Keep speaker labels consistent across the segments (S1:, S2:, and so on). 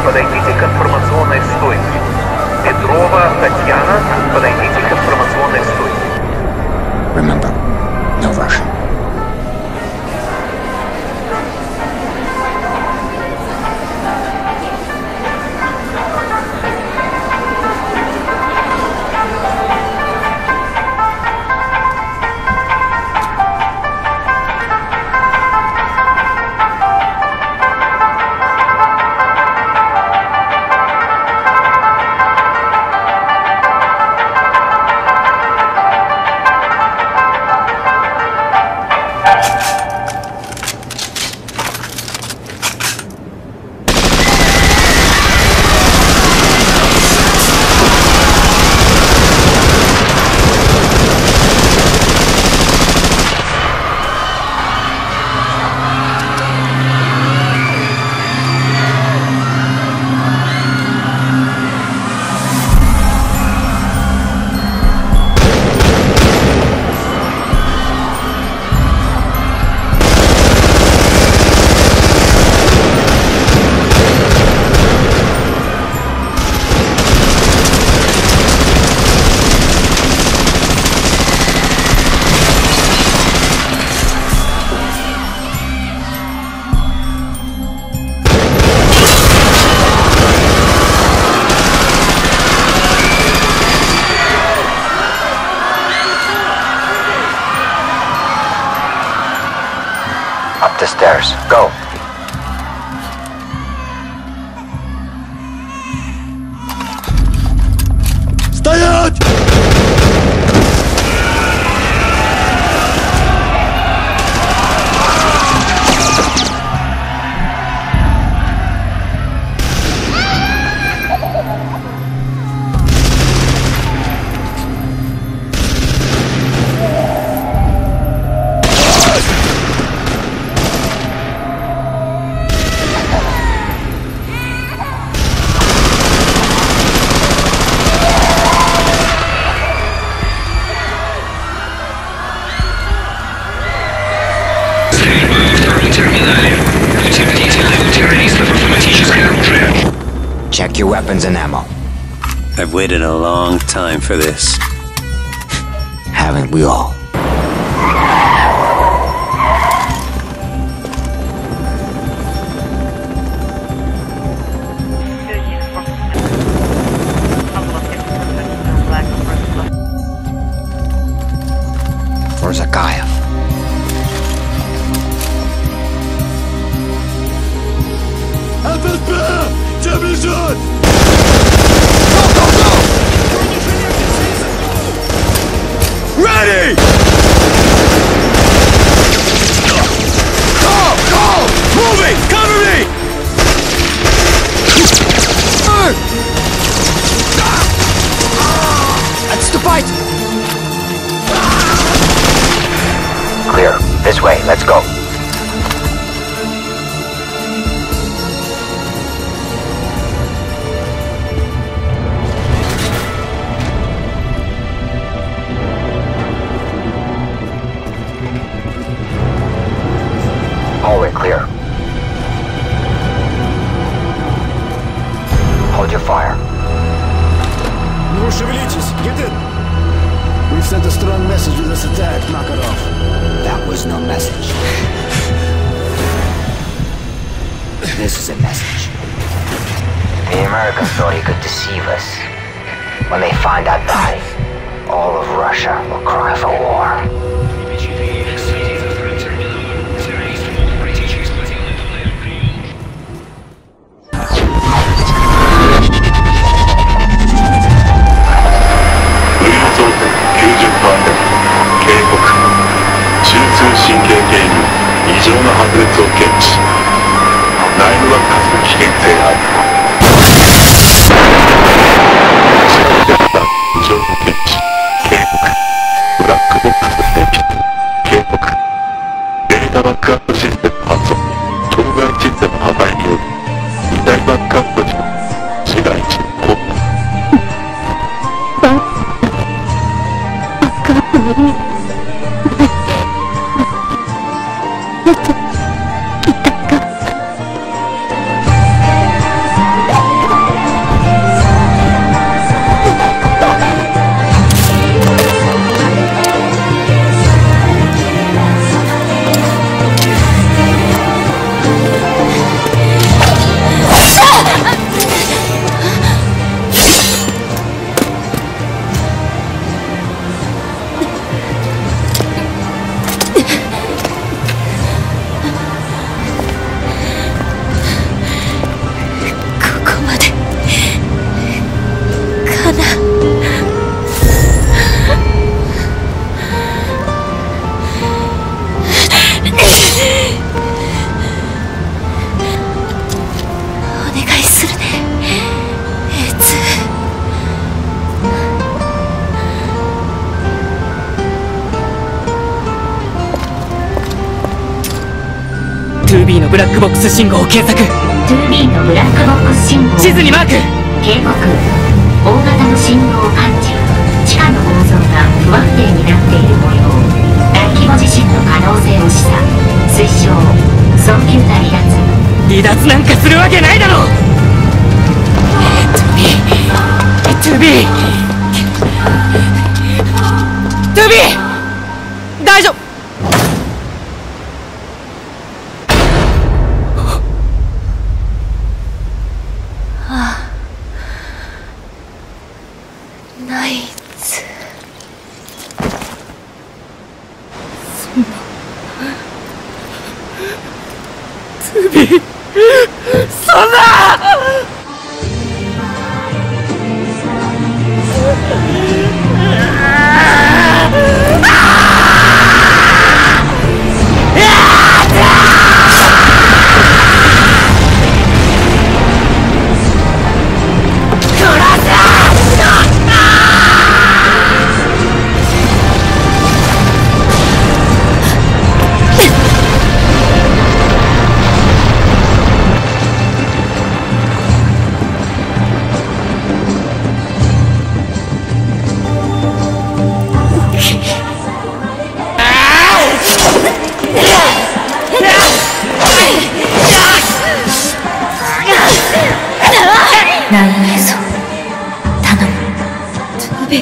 S1: подойдите к информационной стойке. Петрова Татьяна, подойдите к информационной стойке.
S2: Remember, no Russian.
S3: Up the stairs. Go.
S4: Стоять!
S2: Check your weapons and ammo.
S5: I've waited a long time for this.
S2: Haven't we all? For Zakayev.
S4: ФСБ! Тебя бежит! Ready! Go! Moving! Cover me!
S2: Отступать!
S3: Clear. This way. Let's go. Hallway clear. Hold your fire.
S4: Ну, шевелитесь! Get in! We've sent a strong message with this attack. Knock it off.
S2: That was no message. This is a message.
S3: The Americans thought he could deceive us. When they find that body, all of Russia will cry for war.
S6: 願いするね、
S7: 2B のブラックボックス信号を検索。
S8: 2B のブラックボックス信号。
S7: 地図にマーク。
S8: 警告。大型の信号を感知。地下の構造が不安定になっている模様。大規模地震の可能性を示唆。推奨。早急な離脱。
S7: 離脱なんかするわけないだろう。 2B 大丈夫。
S6: ナイツ。
S7: 2B そんな。
S6: ヤメエソ、頼む。2B。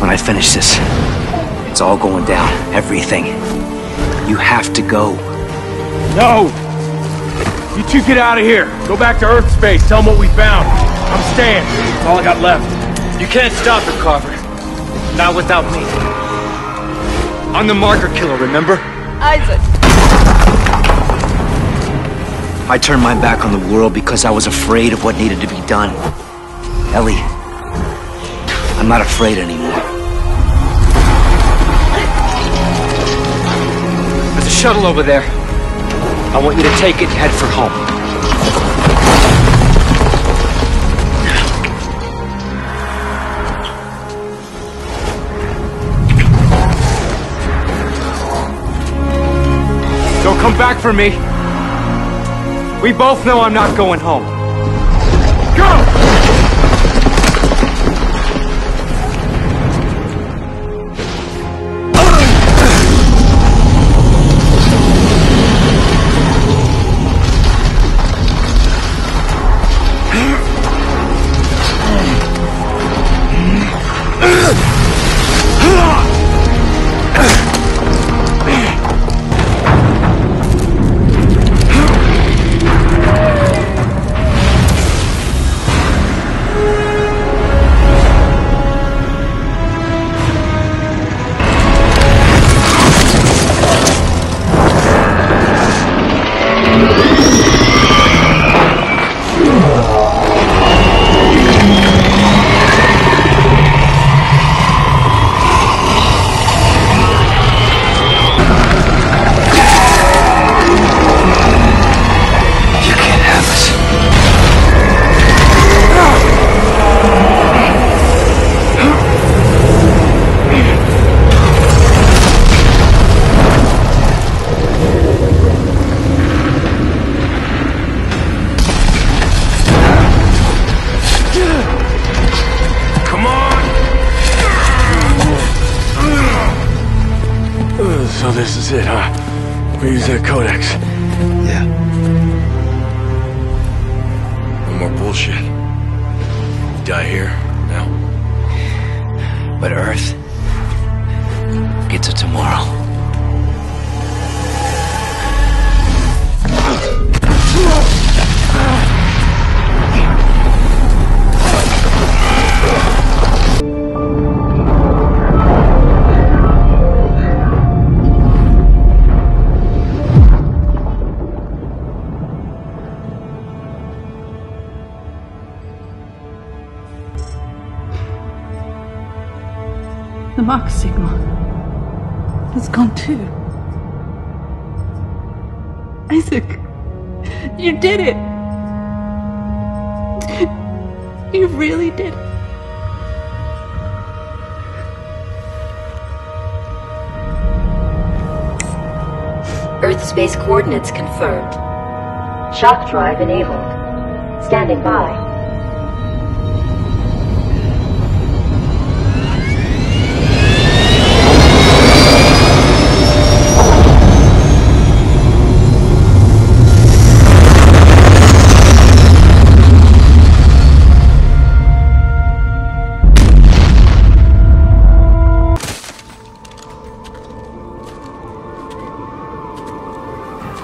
S2: When I finish this, it's all going down. Everything. You have to go.
S9: No! You two get out of here. Go back to Earth space. Tell them what we found. I'm staying. That's all I got left.
S10: You can't stop it, Carver. Not without me. I'm the marker killer, remember?
S7: Isaac.
S2: I turned my back on the world because I was afraid of what needed to be done. Ellie, I'm not afraid anymore.
S10: There's a shuttle over there. I want you to take it and head for home.
S9: Don't come back for me. We both know I'm not going home. Go! this is it, huh? We use that codex.
S2: Yeah.
S9: No more bullshit. We die here, now.
S2: But Earth gets it tomorrow.
S11: The mark signal has gone too. Isaac, you did it! You really did it.
S8: Earth space coordinates confirmed. Shock drive enabled. Standing by.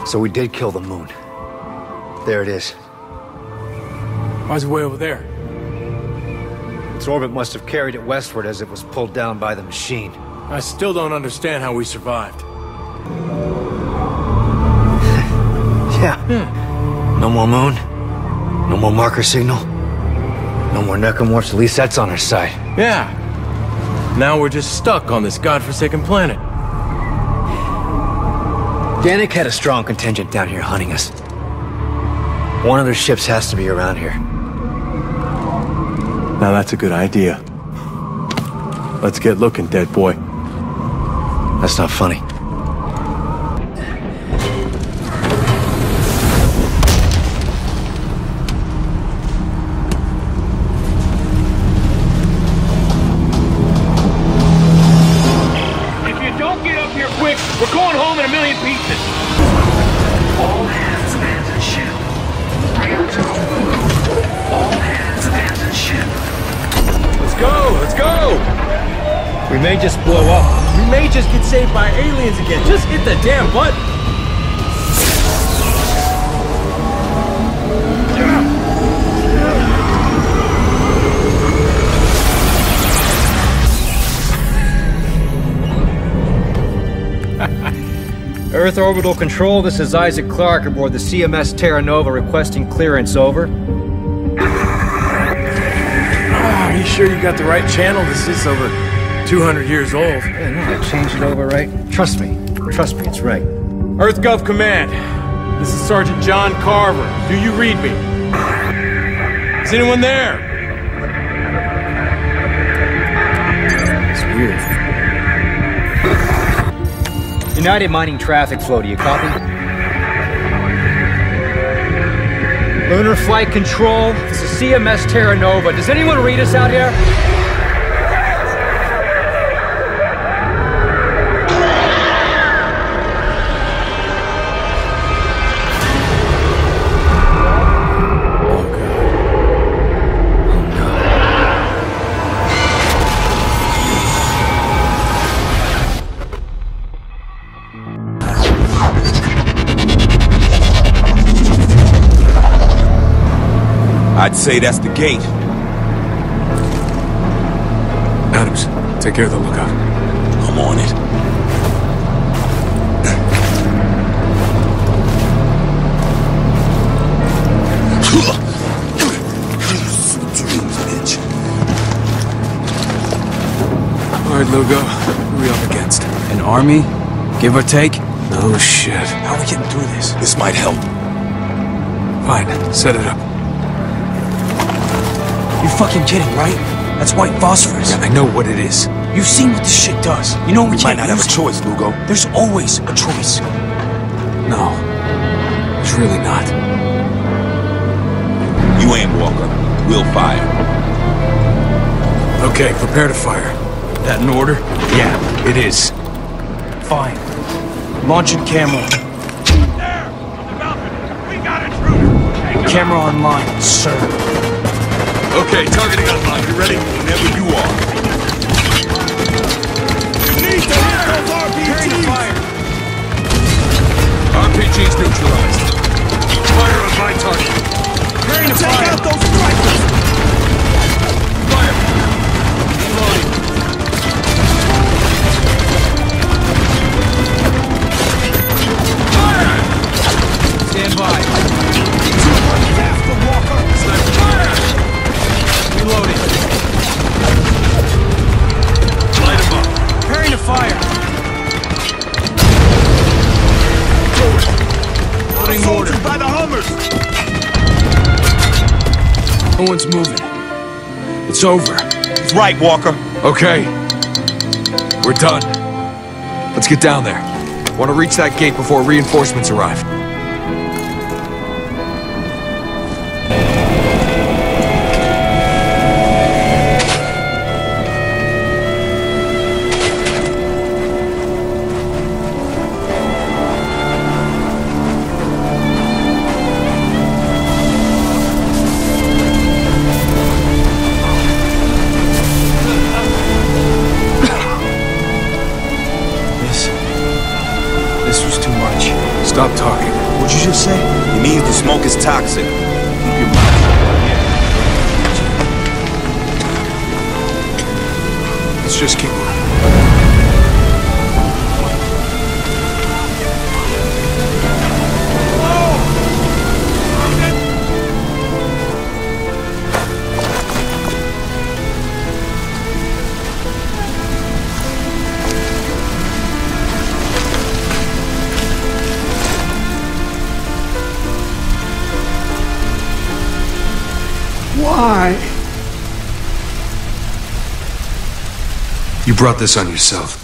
S2: So we did kill the moon. There it is.
S9: Why's it way over there?
S2: Its orbit must have carried it westward as it was pulled down by the machine.
S9: I still don't understand how we survived.
S2: Yeah. No more moon. No more marker signal. No more necromorphs. At least that's on our side.
S9: Yeah. Now we're just stuck on this godforsaken planet.
S2: Danik had a strong contingent down here hunting us. One of their ships has to be around here.
S9: Now that's a good idea. Let's get looking, dead boy.
S2: That's not funny.
S9: If you don't get up here quick, we're going home in a million pieces.
S1: All hands abandon ship. All hands abandon ship.
S9: Let's go, let's go!
S10: We may just blow up. We may just get saved by aliens again. Just hit the damn button.
S2: Earth Orbital Control, this is Isaac Clarke aboard the CMS Terra Nova requesting clearance, over.
S9: Are you sure you got the right channel? This is over 200 years old.
S2: Yeah, no, I changed it over, right? Trust me, it's right.
S9: Earth Gov Command. This is Sergeant John Carver. Do you read me? Is anyone there?
S2: It's weird. United Mining Traffic Flow, do you copy? Lunar Flight Control, this is CMS Terra Nova. Does anyone read us out here?
S12: I'd say that's the gate.
S9: Adams, take care of the lookout.
S12: I'm on it.
S9: All right, Lugo. Who are we up against?
S10: An army? Give or take?
S9: No shit.
S12: How are we getting through this? This might help.
S9: Fine, set it up.
S10: You're fucking kidding, right? That's white phosphorus.
S9: Yeah, I know what it is.
S10: You've seen what this shit does. You know we
S12: Might
S10: can't
S12: not have a
S10: use it.
S12: choice, Lugo.
S10: There's always a choice.
S9: No, there's really not.
S12: You aim, Walker. We'll fire.
S9: Okay, prepare to fire. That in order?
S10: Yeah, it is. Fine. Launching camera.
S9: There! We got intruder!
S10: Camera online, sir.
S12: Okay, targeting online. You ready? Whenever you are.
S4: You need to hit those RPGs!
S10: Fire!
S12: RPG's neutralized. Fire on my target.
S10: Preparing to
S4: Take
S10: fire!
S4: out those strikers!
S12: Fire!
S10: Reloading. Stand by.
S4: Faster, Walker!
S12: Sniper fire!
S10: Reloading.
S12: Light him up.
S10: Preparing to fire. Loading mortar.
S4: Soldiers by the Hummers!
S10: No one's moving. It's over.
S12: He's right, Walker.
S9: Okay. We're done. Let's get down there. Want to reach that gate before reinforcements arrive.
S10: This was too much.
S9: Stop talking.
S10: What'd you just say?
S12: He means the smoke is toxic. Keep your mouth shut.
S9: Let's just keep moving.
S4: Why?
S9: You brought this on yourself.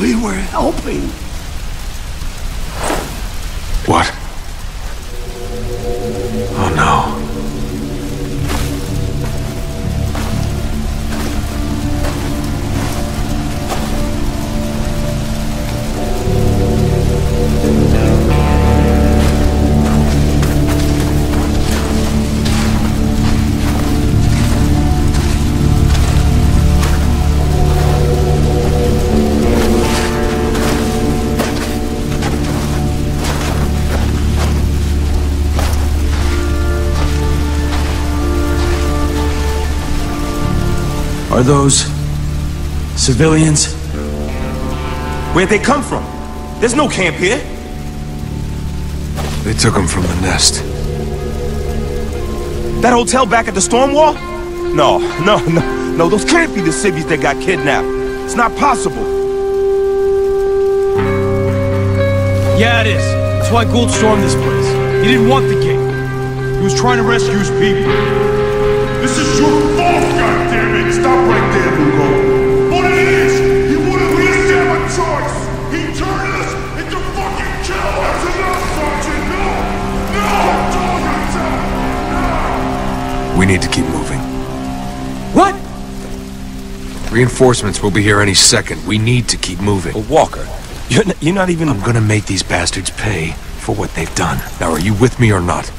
S4: We were helping.
S9: What? Oh no.
S10: Are those civilians?
S12: Where'd they come from? There's no camp here.
S9: They took him from the nest.
S12: That hotel back at the storm wall? No, those can't be the civvies that got kidnapped. It's not possible.
S10: Yeah, it is. That's why Gould stormed this place. He didn't want the gate. He was trying to rescue his people.
S13: This is your fault, goddammit! Stop right there, Hugo. What it is, he wouldn't let us have a choice! He turned us into fucking killers! That's enough, Sergeant! No!
S9: We need to keep moving.
S10: What?
S9: Reinforcements will be here any second. We need to keep moving.
S12: But Walker, you're not even...
S9: I'm gonna make these bastards pay for what they've done. Now, are you with me or not?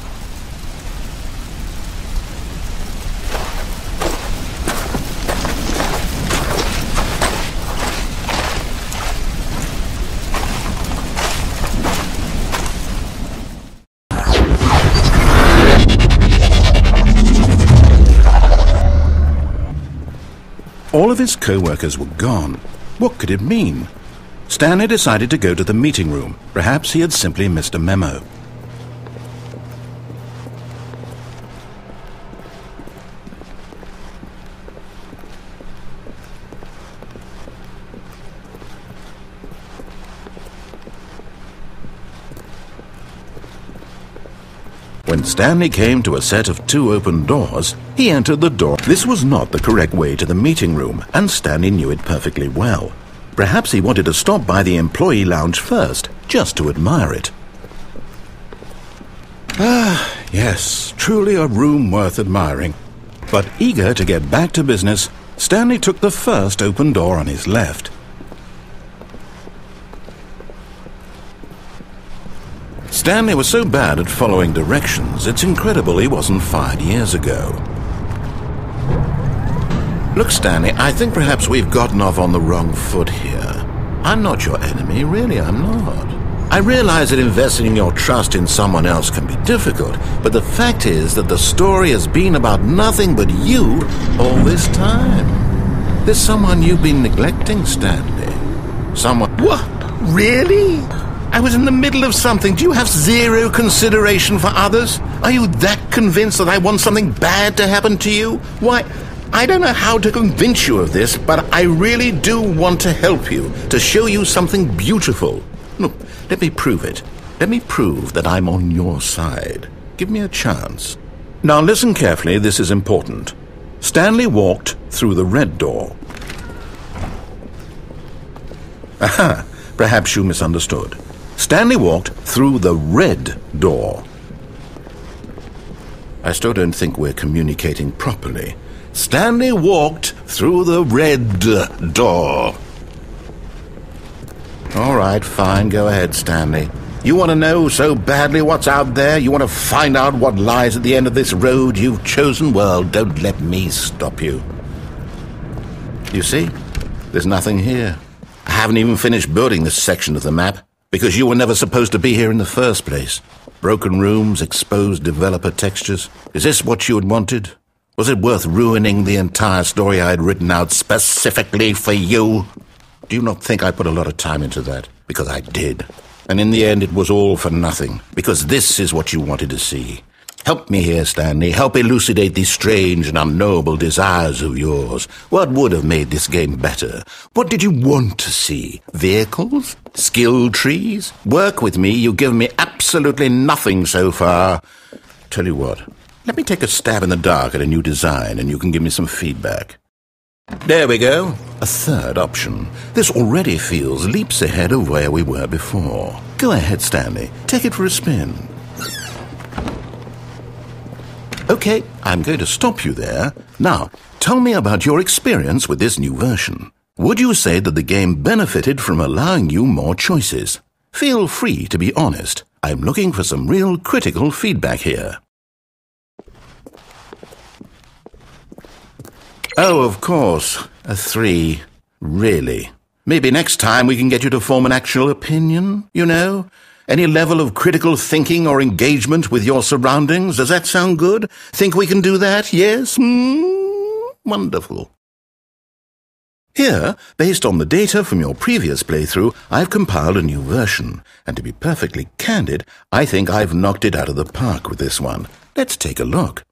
S14: All of his co-workers were gone. What could it mean? Stanley decided to go to the meeting room. Perhaps he had simply missed a memo. When Stanley came to a set of 2 open doors, he entered the door. This was not the correct way to the meeting room, and Stanley knew it perfectly well. Perhaps he wanted to stop by the employee lounge first, just to admire it. Ah, yes, truly a room worth admiring. But eager to get back to business, Stanley took the first open door on his left. Stanley was so bad at following directions, it's incredible he wasn't fired years ago. Look, Stanley, I think perhaps we've gotten off on the wrong foot here. I'm not your enemy, really, I'm not. I realize that investing your trust in someone else can be difficult, but the fact is that the story has been about nothing but you all this time. There's someone you've been neglecting, Stanley. Someone... What? Really? I was in the middle of something. Do you have zero consideration for others? Are you that convinced that I want something bad to happen to you? Why, I don't know how to convince you of this, but I really do want to help you, to show you something beautiful. Look, let me prove it. Let me prove that I'm on your side. Give me a chance. Now listen carefully, this is important. Stanley walked through the red door. Aha, perhaps you misunderstood. Stanley walked through the red door. I still don't think we're communicating properly. Stanley walked through the red door. All right, fine, go ahead, Stanley. You want to know so badly what's out there? You want to find out what lies at the end of this road you've chosen? Well, don't let me stop you. You see, there's nothing here. I haven't even finished building this section of the map, because you were never supposed to be here in the first place. Broken rooms, exposed developer textures. Is this what you had wanted? Was it worth ruining the entire story I had written out specifically for you? Do you not think I put a lot of time into that? Because I did. And in the end, it was all for nothing. Because this is what you wanted to see. Help me here, Stanley. Help elucidate these strange and unknowable desires of yours. What would have made this game better? What did you want to see? Vehicles? Skill trees? Work with me. You've given me absolutely nothing so far. Tell you what. Let me take a stab in the dark at a new design, and you can give me some feedback. There we go. A third option. This already feels leaps ahead of where we were before. Go ahead, Stanley. Take it for a spin. Okay, I'm going to stop you there. Now, tell me about your experience with this new version. Would you say that the game benefited from allowing you more choices? Feel free to be honest. I'm looking for some real critical feedback here. Oh, of course. A 3. Really. Maybe next time we can get you to form an actual opinion, you know? Any level of critical thinking or engagement with your surroundings? Does that sound good? Think we can do that? Yes? Wonderful. Here, based on the data from your previous playthrough, I've compiled a new version. And to be perfectly candid, I think I've knocked it out of the park with this one. Let's take a look.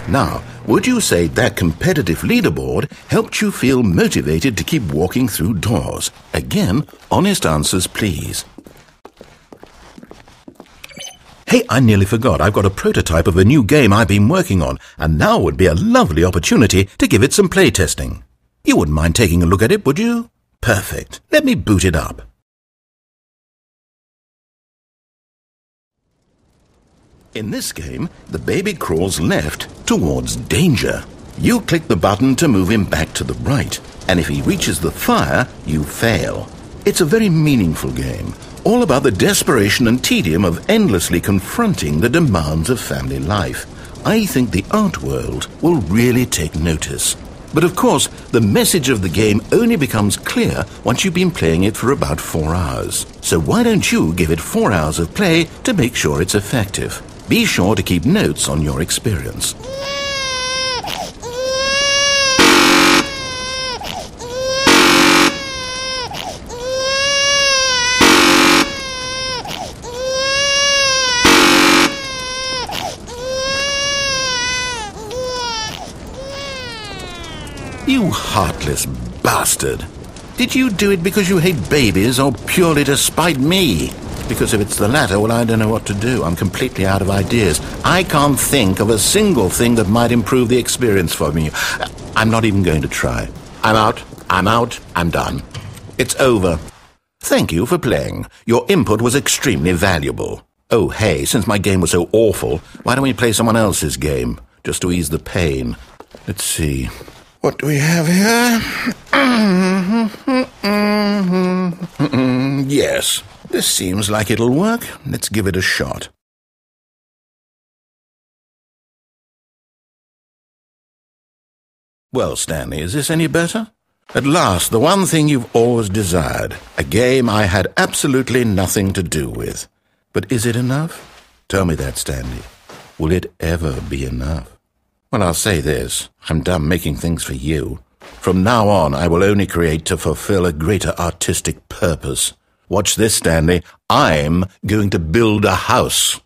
S14: Now, would you say that competitive leaderboard helped you feel motivated to keep walking through doors? Again, honest answers, please. Hey, I nearly forgot. I've got a prototype of a new game I've been working on, and now would be a lovely opportunity to give it some playtesting. You wouldn't mind taking a look at it, would you? Perfect. Let me boot it up. In this game, the baby crawls left towards danger. You click the button to move him back to the right, and if he reaches the fire, you fail. It's a very meaningful game, all about the desperation and tedium of endlessly confronting the demands of family life. I think the art world will really take notice. But of course, the message of the game only becomes clear once you've been playing it for about 4 hours. So why don't you give it 4 hours of play to make sure it's effective? Be sure to keep notes on your experience. You You heartless bastard. Did you do it because you hate babies or purely to spite me? Because if it's the latter, well, I don't know what to do. I'm completely out of ideas. I can't think of a single thing that might improve the experience for me. I'm not even going to try. I'm out. I'm done. It's over. Thank you for playing. Your input was extremely valuable. Oh, hey, since my game was so awful, why don't we play someone else's game, just to ease the pain? Let's see. What do we have here? Yes, this seems like it'll work. Let's give it a shot. Well, Stanley, is this any better? At last, the one thing you've always desired. A game I had absolutely nothing to do with. But is it enough? Tell me that, Stanley. Will it ever be enough? Well, I'll say this. I'm done making things for you. From now on, I will only create to fulfill a greater artistic purpose. Watch this, Stanley. I'm going to build a house.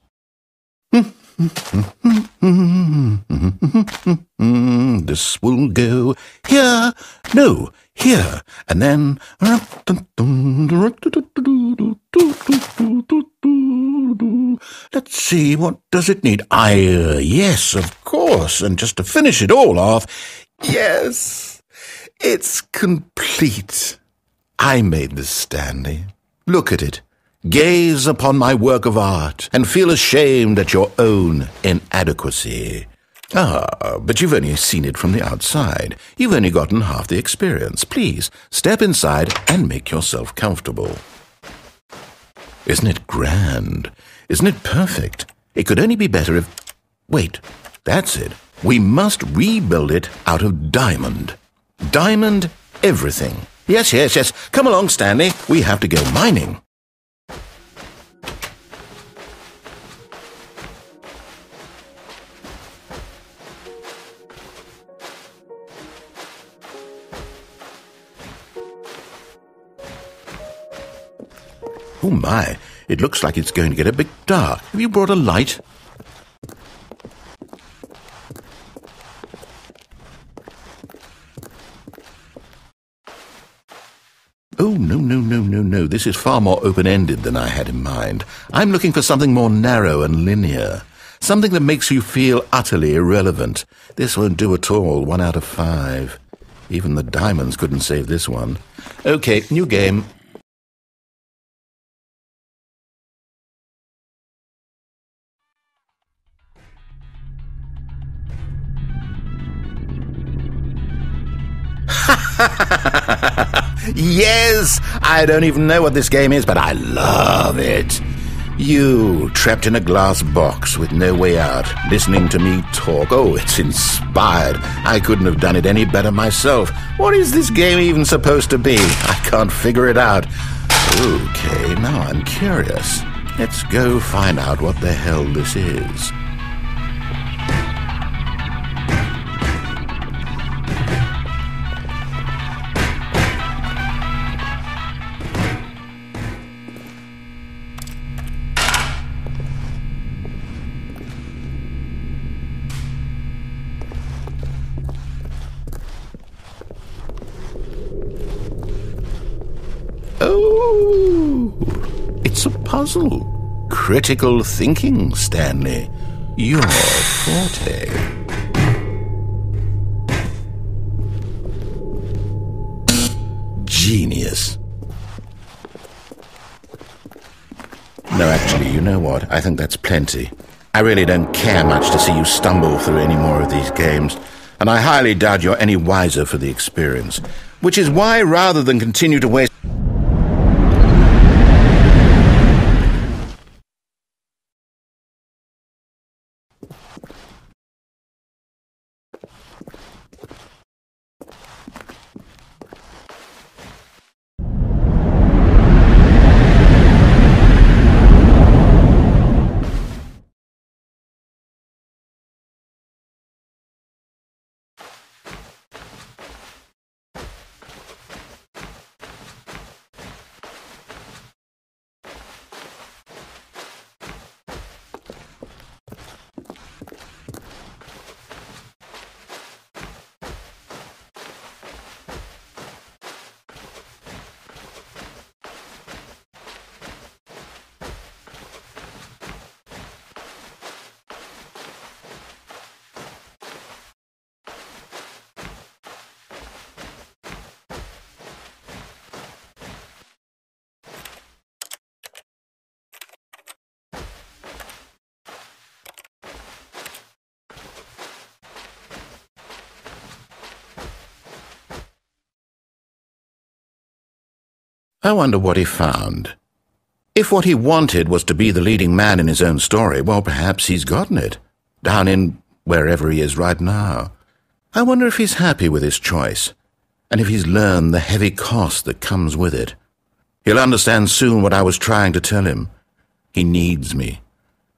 S14: This will go here, no, here, and then... Let's see, what does it need? Yes, of course, and just to finish it all off, yes, it's complete. I made this, Stanley. Look at it. Gaze upon my work of art and feel ashamed at your own inadequacy. Ah, but you've only seen it from the outside. You've only gotten half the experience. Please, step inside and make yourself comfortable. Isn't it grand? Isn't it perfect? It could only be better if... Wait, that's it. We must rebuild it out of diamond. Diamond everything. Yes. Come along, Stanley. We have to go mining. Oh my, it looks like it's going to get a bit dark. Have you brought a light? Oh, no. This is far more open-ended than I had in mind. I'm looking for something more narrow and linear. Something that makes you feel utterly irrelevant. This won't do at all. 1 out of 5. Even the diamonds couldn't save this one. Okay, new game. Yes! I don't even know what this game is, but I love it. You, trapped in a glass box with no way out, listening to me talk. Oh, it's inspired. I couldn't have done it any better myself. What is this game even supposed to be? I can't figure it out. Okay, now I'm curious. Let's go find out what the hell this is. Oh, it's a puzzle. Critical thinking, Stanley. Your forte. Genius. No, actually, you know what? I think that's plenty. I really don't care much to see you stumble through any more of these games, and I highly doubt you're any wiser for the experience. Which is why, rather than continue to waste... I wonder what he found. If what he wanted was to be the leading man in his own story, well, perhaps he's gotten it. Down in wherever he is right now. I wonder if he's happy with his choice, and if he's learned the heavy cost that comes with it. He'll understand soon what I was trying to tell him. He needs me.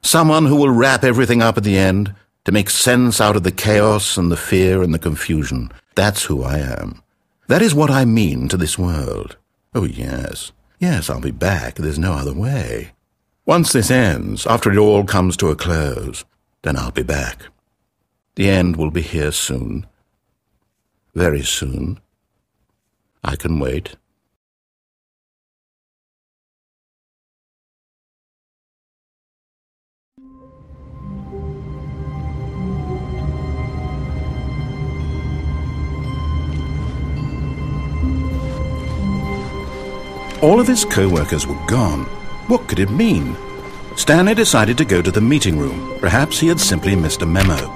S14: Someone who will wrap everything up at the end, to make sense out of the chaos and the fear and the confusion. That's who I am. That is what I mean to this world. Oh, yes. Yes, I'll be back. There's no other way. Once this ends, after it all comes to a close, then I'll be back. The end will be here soon. Very soon. I can wait. All of his co-workers were gone. What could it mean? Stanley decided to go to the meeting room. Perhaps he had simply missed a memo.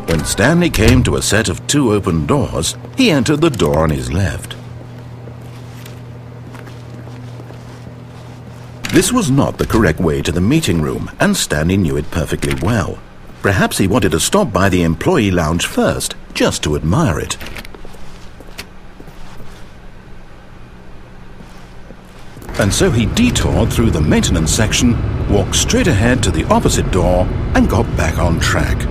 S14: When Stanley came to a set of 2 open doors, he entered the door on his left. This was not the correct way to the meeting room, and Stanley knew it perfectly well. Perhaps he wanted to stop by the employee lounge first, just to admire it. And so he detoured through the maintenance section, walked straight ahead to the opposite door, and got back on track.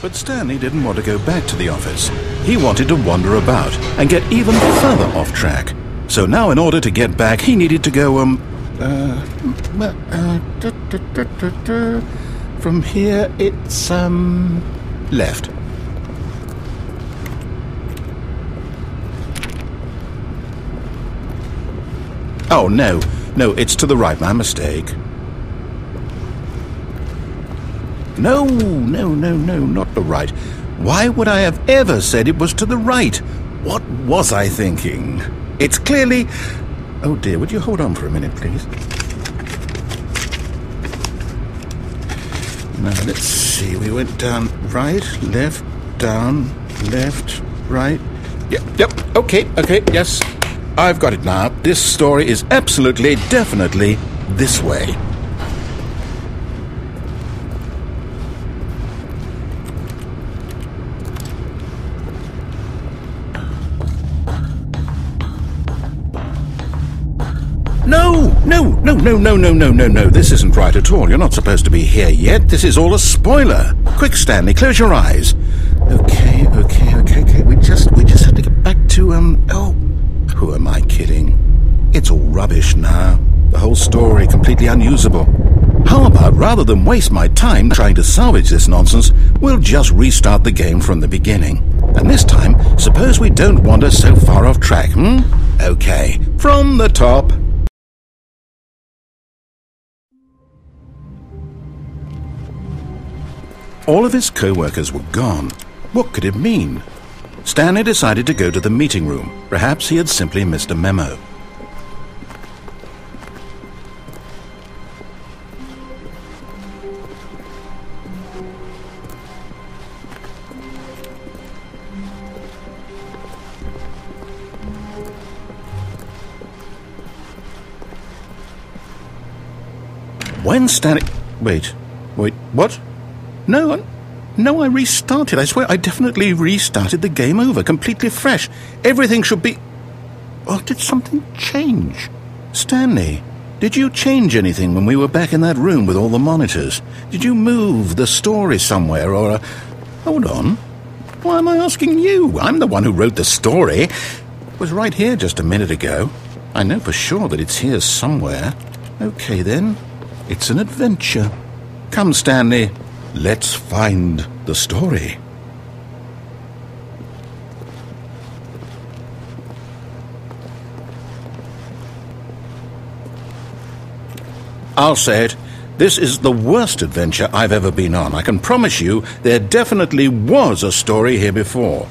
S14: But Stanley didn't want to go back to the office. He wanted to wander about and get even further off track. So now in order to get back, he needed to go, from here it's, left. Oh, no, it's to the right, my mistake. No, not the right. Why would I have ever said it was to the right? What was I thinking? It's clearly... Oh dear, would you hold on for a minute, please? Now, let's see. We went down right, left, down, left, right. Yep, okay, yes. I've got it now. This story is absolutely, definitely this way. No, this isn't right at all. You're not supposed to be here yet. This is all a spoiler. Quick, Stanley, close your eyes. Okay. We just have to get back to, oh, who am I kidding? It's all rubbish now. The whole story completely unusable. How about, rather than waste my time trying to salvage this nonsense, we'll just restart the game from the beginning. And this time, suppose we don't wander so far off track, Okay, from the top. All of his co-workers were gone. What could it mean? Stanley decided to go to the meeting room. Perhaps he had simply missed a memo. When Stanley... Wait, what? No, I restarted. I swear I definitely restarted the game over, completely fresh. Everything should be... Oh, did something change? Stanley, did you change anything when we were back in that room with all the monitors? Did you move the story somewhere, or... Hold on. Why am I asking you? I'm the one who wrote the story. It was right here just a minute ago. I know for sure that it's here somewhere. Okay, then. It's an adventure. Come, Stanley. Let's find the story. I'll say it. This is the worst adventure I've ever been on. I can promise you there definitely was a story here before.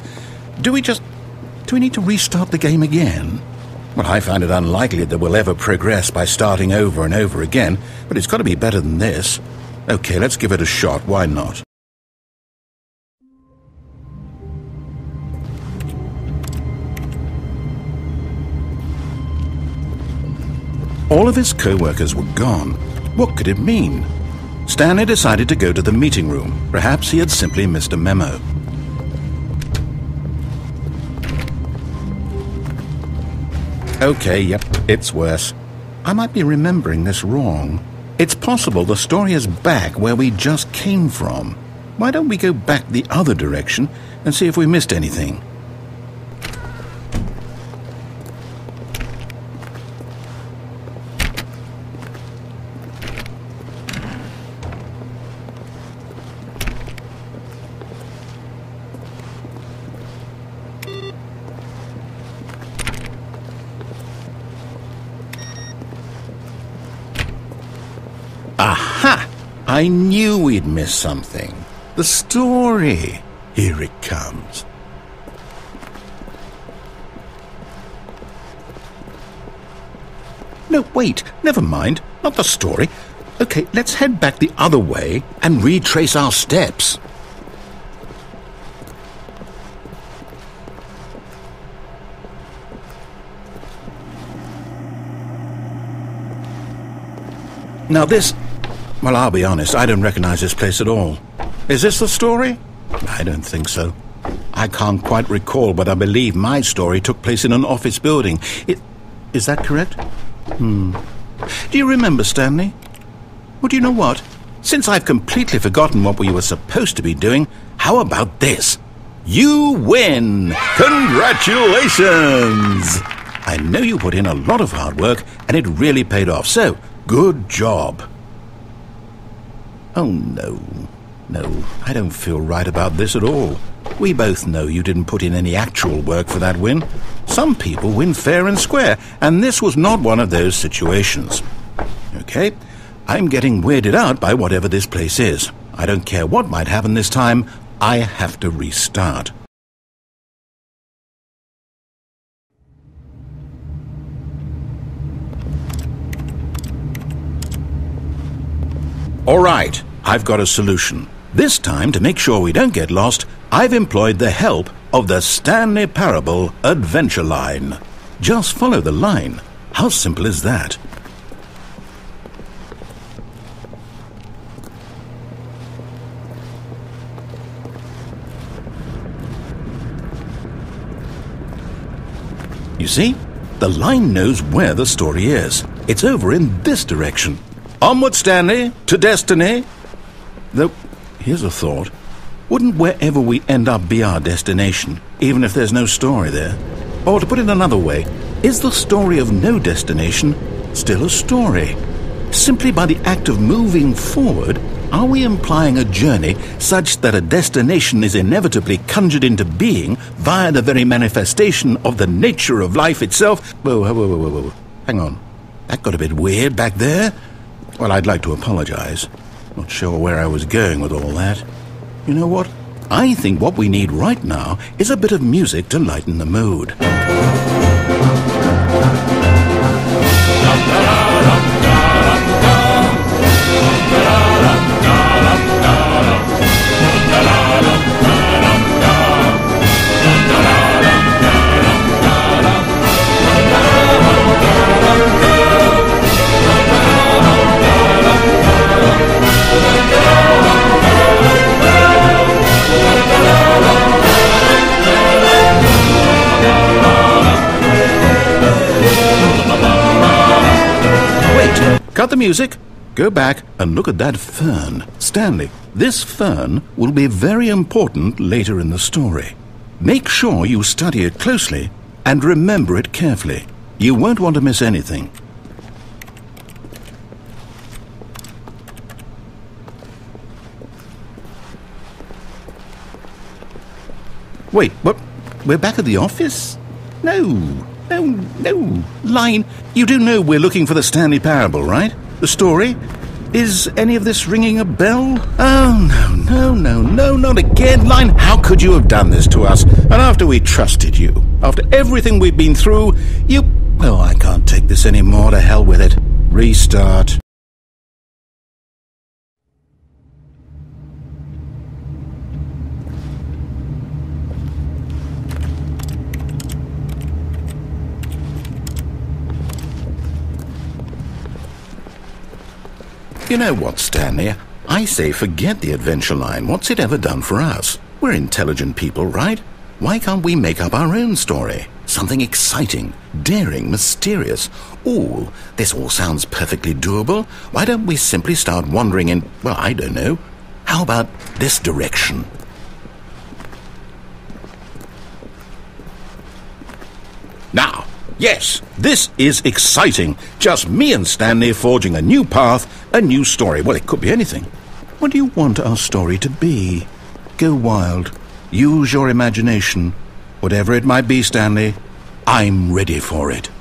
S14: Do we need to restart the game again? Well, I find it unlikely that we'll ever progress by starting over and over again, but it's got to be better than this. Okay, let's give it a shot. Why not? All of his co-workers were gone. What could it mean? Stanley decided to go to the meeting room. Perhaps he had simply missed a memo. Okay, yep, it's worse. I might be remembering this wrong. It's possible the story is back where we just came from. Why don't we go back the other direction and see if we missed anything? Aha! I knew we'd missed something. The story. Here it comes. No, wait. Never mind. Not the story. Okay, let's head back the other way and retrace our steps. Now this... Well, I'll be honest, I don't recognize this place at all. Is this the story? I don't think so. I can't quite recall, but I believe my story took place in an office building. Is that correct? Do you remember, Stanley? Well, do you know what? Since I've completely forgotten what we were supposed to be doing, how about this? You win! Congratulations! I know you put in a lot of hard work, and it really paid off, so good job. Oh, no. No, I don't feel right about this at all. We both know you didn't put in any actual work for that win. Some people win fair and square, and this was not one of those situations. Okay, I'm getting weirded out by whatever this place is. I don't care what might happen this time. I have to restart. All right, I've got a solution. This time, to make sure we don't get lost, I've employed the help of the Stanley Parable Adventure Line. Just follow the line. How simple is that? You see? The line knows where the story is. It's over in this direction. Onward, Stanley, to destiny. Though, here's a thought. Wouldn't wherever we end up be our destination, even if there's no story there? Or to put it another way, is the story of no destination still a story? Simply by the act of moving forward, are we implying a journey such that a destination is inevitably conjured into being via the very manifestation of the nature of life itself? Whoa. Hang on. That got a bit weird back there. Well, I'd like to apologize. Not sure where I was going with all that. You know what? I think what we need right now is a bit of music to lighten the mood. Cut the music. go back and look at that fern. Stanley, this fern will be very important later in the story. Make sure you study it closely and remember it carefully. You won't want to miss anything. Wait, what? We're back at the office? No. Line, you do know we're looking for the Stanley Parable, right? The story? Is any of this ringing a bell? Oh, no, not again. Line, how could you have done this to us? And after we trusted you, after everything we've been through, you... Well, I can't take this anymore. To hell with it. Restart. You know what, Stanley? I say forget the adventure line. What's it ever done for us? We're intelligent people, right? Why can't we make up our own story? Something exciting, daring, mysterious. Ooh, this all sounds perfectly doable. Why don't we simply start wandering in, well, I don't know. How about this direction? Now, yes, this is exciting. Just me and Stanley forging a new path, a new story. Well, it could be anything. What do you want our story to be? Go wild. Use your imagination. Whatever it might be, Stanley, I'm ready for it.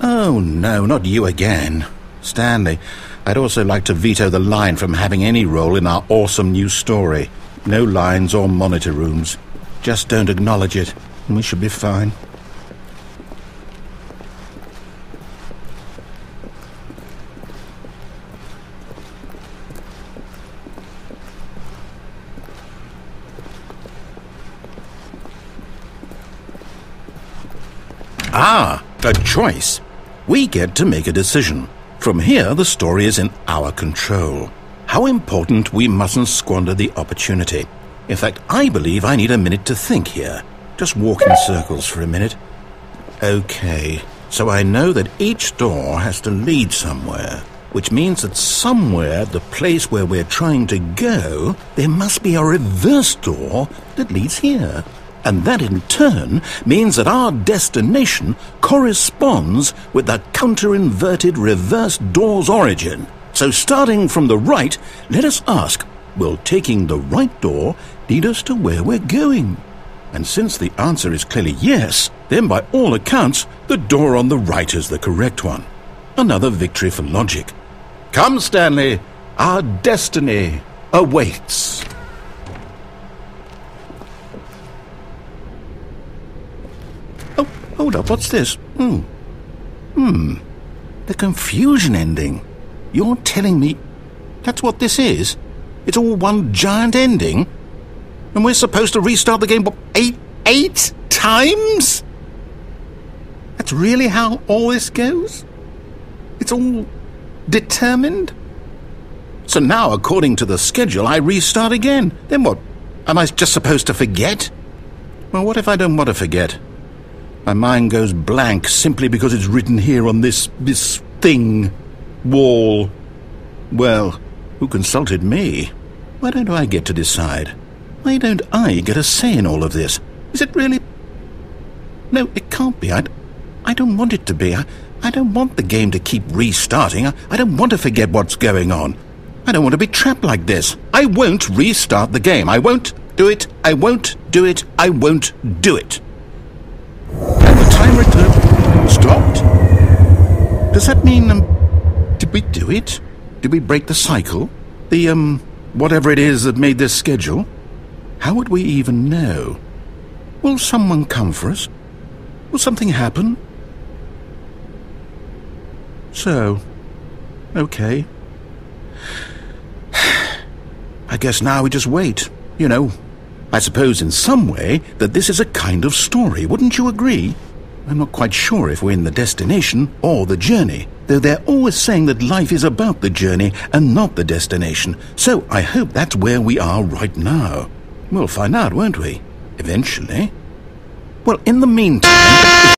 S14: Oh, no, not you again. Stanley, I'd also like to veto the line from having any role in our awesome new story. No lines or monitor rooms. Just don't acknowledge it, and we should be fine. Ah, a choice. We get to make a decision. From here, the story is in our control. How important we mustn't squander the opportunity. In fact, I believe I need a minute to think here. Just walk in circles for a minute. Okay, so I know that each door has to lead somewhere, which means that somewhere, the place where we're trying to go, there must be a reverse door that leads here. And that in turn means that our destination corresponds with the counter-inverted reverse door's origin. So starting from the right, let us ask, will taking the right door lead us to where we're going? And since the answer is clearly yes, then by all accounts, the door on the right is the correct one. Another victory for logic. Come, Stanley, our destiny awaits. Oh, hold up, what's this? The confusion ending. You're telling me that's what this is? It's all one giant ending? And we're supposed to restart the game, what, eight times? That's really how all this goes? It's all determined? So now, according to the schedule, I restart again. Then what? Am I just supposed to forget? Well, what if I don't want to forget? My mind goes blank simply because it's written here on this thing, wall. Well, who consulted me? Why don't I get to decide? Why don't I get a say in all of this? Is it really? No, it can't be. I don't want it to be. I don't want the game to keep restarting. I don't want to forget what's going on. I don't want to be trapped like this. I won't restart the game. I won't do it. I won't do it. I won't do it. And the timer stopped? Does that mean, did we do it? Did we break the cycle? The, whatever it is that made this schedule? How would we even know? Will someone come for us? Will something happen? So, okay. I guess now we just wait, I suppose in some way that this is a kind of story, wouldn't you agree? I'm not quite sure if we're in the destination or the journey, though they're always saying that life is about the journey and not the destination, so I hope that's where we are right now. We'll find out, won't we? Eventually. Well, in the meantime...